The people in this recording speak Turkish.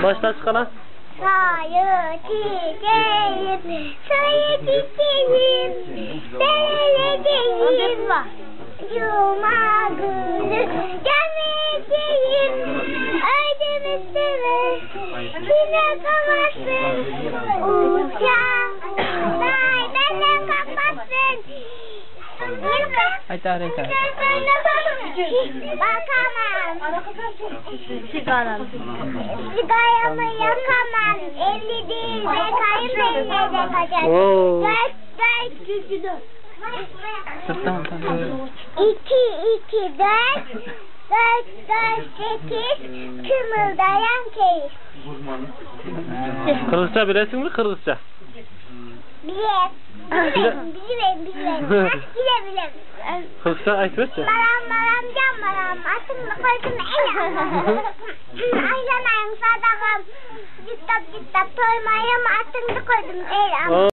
Başla çıkana. Sayı çiçeğim, sayı çiçeğim, seveceğim, cuma günü gelmeyeceğim, öldüm üstüme, yine kapatsın, uçak, benden kapatsın, Haydi arayın. bakamam. Sigara. Sigaramı yakamam. 50 değil de kayınpederine de kaçar. Oo. 4, Tamam. 2, 2, 4, 8, kımıldayan keyif. Kırgızca bilesin mi Kırgızca? Bilem. Bilem. Kırgızca aytmışsın. Maram, can maram. Atımı koydum elim. Aylanayım sadakam. Cıttap toymayım atımı koydum elim.